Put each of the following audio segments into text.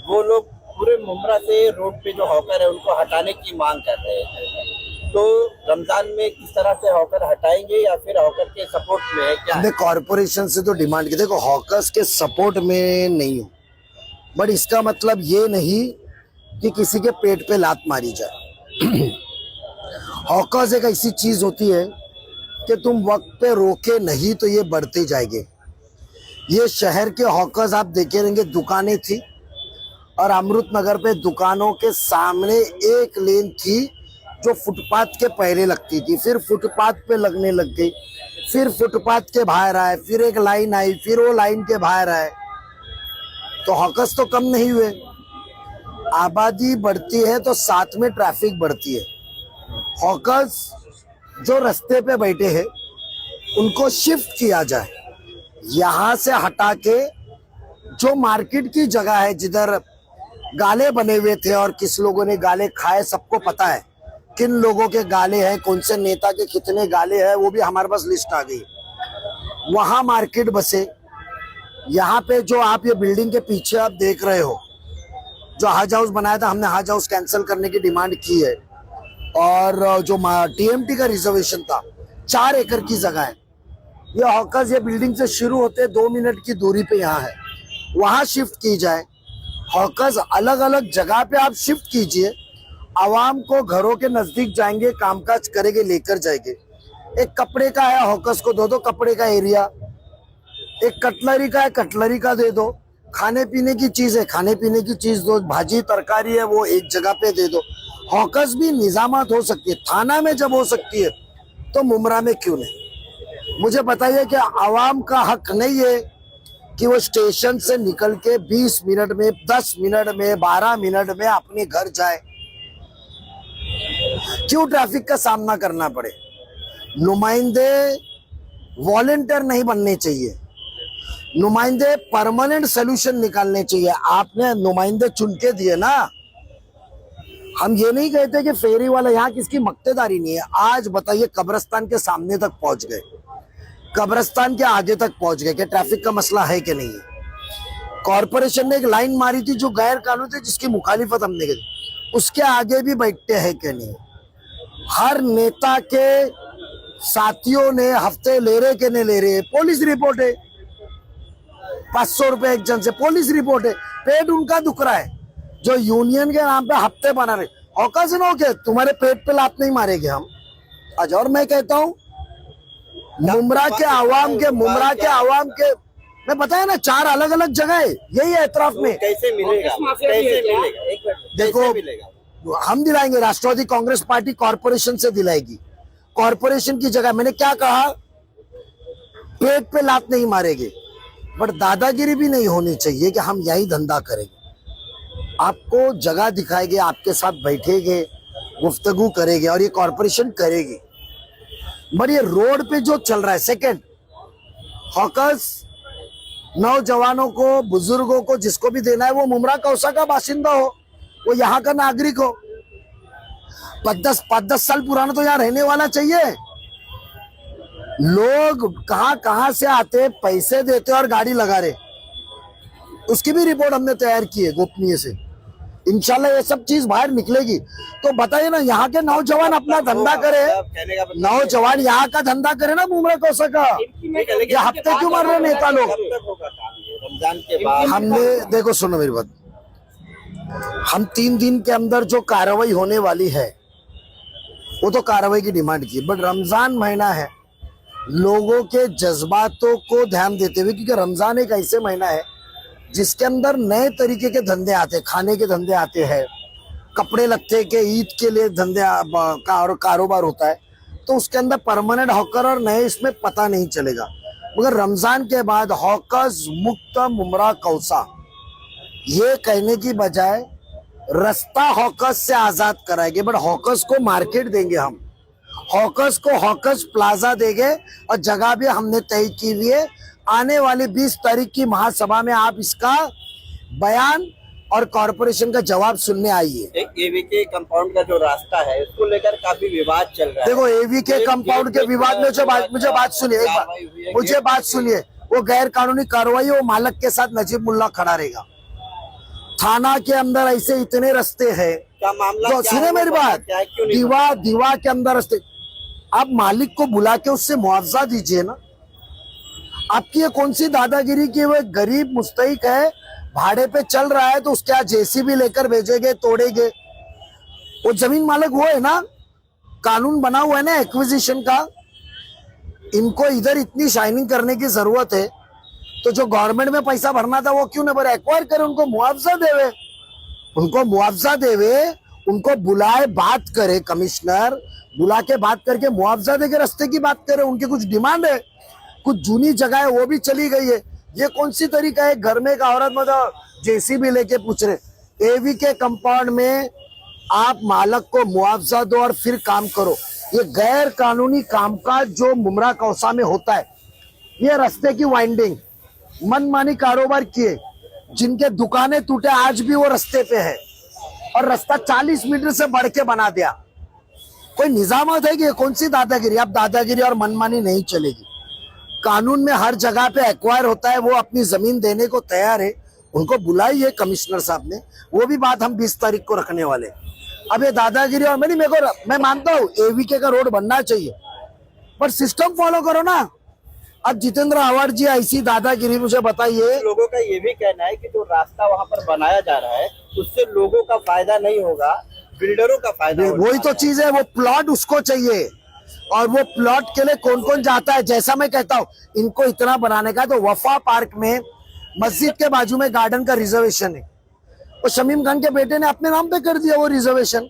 वो लोग पूरे मुमरा से रोड पे जो हॉकर है उनको हटाने की मांग कर रहे हैं। तो रमजान में किस तरह से हॉकर हटाएंगे या फिर हॉकर के सपोर्ट में है क्या? हमने कॉरपोरेशन से तो डिमांड की, देखो हॉकर्स के सपोर्ट में नहीं हूँ, बट इसका मतलब ये नहीं कि किसी के पेट पे लात मारी जाए। हॉकर्स एक ऐसी चीज होती है कि तुम वक्त पे रोके नहीं तो ये बढ़ते जाएंगे। ये शहर के हॉकर्स आप देखे रहेंगे, दुकानें थी और अमृत नगर पे दुकानों के सामने एक लेन थी जो फुटपाथ के पहले लगती थी, फिर फुटपाथ पे लगने लग गई, फिर फुटपाथ के बाहर आए, फिर एक लाइन आई, फिर वो लाइन के बाहर आए। तो हॉकर्स तो कम नहीं हुए। आबादी बढ़ती है तो साथ में ट्रैफिक बढ़ती है। हॉकर्स जो रास्ते पे बैठे हैं उनको शिफ्ट किया जाए, यहाँ से हटा के जो मार्केट की जगह है जिधर गाले बने हुए थे और किस लोगों ने गाले खाए, सबको पता है किन लोगों के गाले हैं, कौन से नेता के कितने गाले हैं, वो भी हमारे पास लिस्ट आ गई। वहां मार्केट बसे। यहाँ पे जो आप ये बिल्डिंग के पीछे आप देख रहे हो जो हज हाउस बनाया था, हमने हज हाउस कैंसिल करने की डिमांड की है। और जो टीएमटी का रिजर्वेशन था 4 एकड़ की जगह है, ये हॉकर्स ये बिल्डिंग से शुरू होते 2 मिनट की दूरी पे यहाँ है, वहां शिफ्ट की जाए। हॉकर्स अलग अलग जगह पे आप शिफ्ट कीजिए, आवाम को घरों के नजदीक जाएंगे, कामकाज करेंगे, लेकर जाएंगे। एक कपड़े का है, हॉकर्स को दो कपड़े का एरिया। एक कटलरी का है, कटलरी का दे दो। खाने पीने की चीज है, खाने पीने की चीज दो। भाजी तरकारी है वो एक जगह पे दे दो। हॉकर्स भी निजामत हो सकती है, थाना में जब हो सकती है तो मुमरा में क्यों नहीं? मुझे बताइए कि आवाम का हक नहीं है कि वो स्टेशन से निकल के 20 मिनट में, 10 मिनट में, 12 मिनट में अपने घर जाए? क्यों ट्रैफिक का सामना करना पड़े? नुमाइंदे वॉलेंटियर नहीं बनने चाहिए, नुमाइंदे परमानेंट सोल्यूशन निकालने चाहिए। आपने नुमाइंदे चुन के दिए ना। हम ये नहीं कहते कि फेरी वाला यहाँ किसकी मक्तेदारी नहीं है। आज बताइए कब्रिस्तान के सामने तक पहुंच गए, कब्रिस्तान के आगे तक पहुंच गए कि ट्रैफिक का मसला है कि नहीं है। कॉरपोरेशन ने एक लाइन मारी थी जो गैर कानूनी थी, जिसकी मुखालिफत हमने की, उसके आगे भी बैठते हैं कि नहीं? हर नेता के साथियों ने हफ्ते ले रहे कि नहीं ले रहे? पुलिस रिपोर्ट है, 500 रुपए एक जन से पुलिस रिपोर्ट है। पेट उनका दुख रहा है जो यूनियन के नाम पे हफ्ते बना रहे। औकात हो के तुम्हारे पेट पे लात नहीं मारेंगे हम आज। और मैं कहता हूँ मुमरा के आवाम के मैं बताया ना 4 अलग अलग जगह है यही है एतराफ में। कैसे मिलेगा? कैसे मिलेगा? देखो हम दिलाएंगे, राष्ट्रवादी कांग्रेस पार्टी कॉरपोरेशन से दिलाएगी। कॉरपोरेशन की जगह मैंने क्या कहा, पेट पे लात नहीं मारेंगे, बट दादागिरी भी नहीं होनी चाहिए कि हम यही धंधा करेंगे। आपको जगह दिखाएंगे, आपके साथ बैठेंगे, गुफ्तगू करेंगे और ये कॉरपोरेशन करेगी। बट ये रोड पे जो चल रहा है, सेकंड हॉकर्स नौजवानों को, बुजुर्गों को, जिसको भी देना है वो मुमरा कौसा का बाशिंदा हो, वो यहाँ का नागरिक हो। 5-10 साल पुराना तो यहाँ रहने वाला चाहिए। लोग कहां से आते, पैसे देते और गाड़ी लगा रहे, उसकी भी रिपोर्ट हमने तैयार की है गोपनीय से। इंशाल्लाह ये सब चीज बाहर निकलेगी। तो बताइए ना, यहाँ के नौजवान अपना धंधा करे, नौजवान यहाँ का धंधा करे ना मुमरा कौसा का। ये हफ्ते क्यों मार रहे नेता लोग? रमजान के बाद हमने देखो, सुनो मेरी बात, हम 3 दिन के अंदर जो कार्रवाई होने वाली है वो तो कार्रवाई की डिमांड की, बट रमजान महीना है, लोगों के जज्बातों को ध्यान देते हुए, क्योंकि रमजान एक ऐसे महीना है जिसके अंदर नए तरीके के धंधे आते हैं, खाने के धंधे आते हैं, कपड़े लगते के ईद के लिए धंधे का कारोबार होता है, तो उसके अंदर परमानेंट हॉकर और नए इसमें पता नहीं चलेगा। मगर रमजान के बाद हॉकर्स मुक्त मुमरा कौसा ये कहने की बजाय रास्ता हॉकर्स से आजाद कराएंगे, बट हॉकर्स को मार्केट देंगे हम, हॉकर्स को हॉकर्स प्लाजा देंगे। और जगह भी हमने तय की हुई है, आने वाली 20 तारीख की महासभा में आप इसका बयान और कॉरपोरेशन का जवाब सुनने आइए। एवीके कंपाउंड का जो रास्ता है उसको लेकर काफी विवाद चल रहा है। देखो एवीके कंपाउंड के विवाद में मुझे बात सुनिए, वो गैर कानूनी कार्रवाई, वो मालक के साथ नजीब मुल्ला खड़ा रहेगा। थाना के अंदर ऐसे इतने रास्ते हैं, क्या मामला जो क्या सुने है, मेरी वो बात, क्या है, क्यों नहीं दीवा के अंदर रास्ते, आप मालिक को बुला के उससे मुआवजा दीजिए ना। आपकी ये कौन सी दादागिरी की, वो एक गरीब मुस्तहिक है, भाड़े पे चल रहा है, तो उसके यहाँ जेसीबी लेकर भेजेंगे, तोड़ेंगे। वो जमीन मालिक वो है ना, कानून बना हुआ है ना एक्विजिशन का। इनको इधर इतनी शाइनिंग करने की जरूरत है, तो जो गवर्नमेंट में पैसा भरना था वो क्यों नहीं भरे, एक्वायर करे, उनको मुआवजा देवे, उनको मुआवजा देवे, उनको बुलाए, बात करे, कमिश्नर बुला के बात करके मुआवजा देके रास्ते की बात करे। उनकी कुछ डिमांड है, कुछ जूनी जगह है वो भी चली गई है। ये कौन सी तरीका है, घर में एक औरत मतलब जेसीबी लेके पूछ रहे। एवी के कंपाउंड में आप मालक को मुआवजा दो और फिर काम करो। ये गैर कानूनी कामकाज जो मुमरा कौसा में होता है, ये रास्ते की वाइंडिंग, मनमानी कारोबार किए, जिनके दुकानें टूटे आज भी वो रास्ते पे है, और रास्ता 40 मीटर से बढ़ के बना दिया। कोई निजामत है कि कौन सी दादागिरी। अब दादागिरी और मनमानी नहीं चलेगी। कानून में हर जगह पे एक्वायर होता है, वो अपनी जमीन देने को तैयार है, उनको बुलाइए कमिश्नर साहब ने, वो भी बात हम 20 तारीख को रखने वाले। अब ये दादागिरी और मैं मानता हूँ एवीके का रोड बनना चाहिए, पर सिस्टम फॉलो करो ना। अब जितेंद्र आवाड़ जी ऐसी दादागिरी मुझे बताइए। लोगों का ये भी कहना है कि जो रास्ता वहाँ पर बनाया जा रहा है उससे लोगों का फायदा नहीं होगा, बिल्डरों का फायदा होगा। वही तो चीज है, वो प्लॉट उसको चाहिए, और वो प्लॉट के लिए कौन कौन जाता है। जैसा मैं कहता हूँ इनको इतना बनाने का, तो वफा पार्क में मस्जिद के बाजू में गार्डन का रिजर्वेशन है, और शमीम खान के बेटे ने अपने नाम पे कर दिया वो रिजर्वेशन,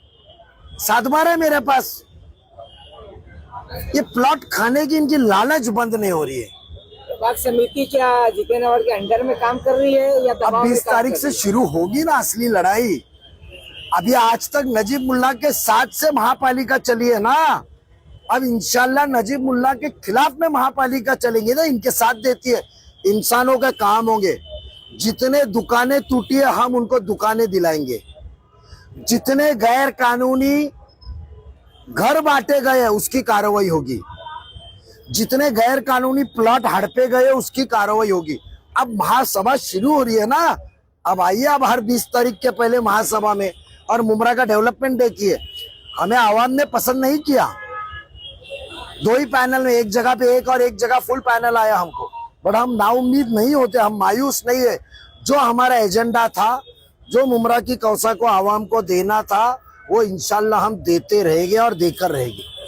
7 बार है मेरे पास। ये प्लॉट खाने की इनकी लालच बंद नहीं हो रही है। बाग समिति क्या जितेंद्र आवाड़ के अंडर में काम कर रही है या अब दबाव में 20 काम तारीख कर से रही है? शुरू होगी ना असली लड़ाई। अभी आज तक नजीब मुल्ला के साथ से महापालिका चली है ना, अब इंशाल्लाह नजीब मुल्ला के खिलाफ में महापालिका चलेंगे ना, इनके साथ देती है। इंसानों का काम होंगे, जितने दुकानें टूटी है हम उनको दुकानें दिलाएंगे, जितने गैर कानूनी घर बांटे गए उसकी कार्रवाई होगी, जितने गैर कानूनी प्लॉट हड़पे गए उसकी कार्रवाई होगी। अब महासभा शुरू हो रही है ना, अब आइए, अब हर 20 तारीख के पहले महासभा में, और मुमरा का डेवलपमेंट देखिए। हमें आवाम ने पसंद नहीं किया, 2 ही पैनल में, एक जगह पे एक और एक जगह फुल पैनल आया हमको, बट हम नाउम्मीद नहीं होते, हम मायूस नहीं है। जो हमारा एजेंडा था, जो मुमरा की कौसा को आवाम को देना था, वो इंशाल्लाह हम देते रहेंगे और देकर रहेंगे।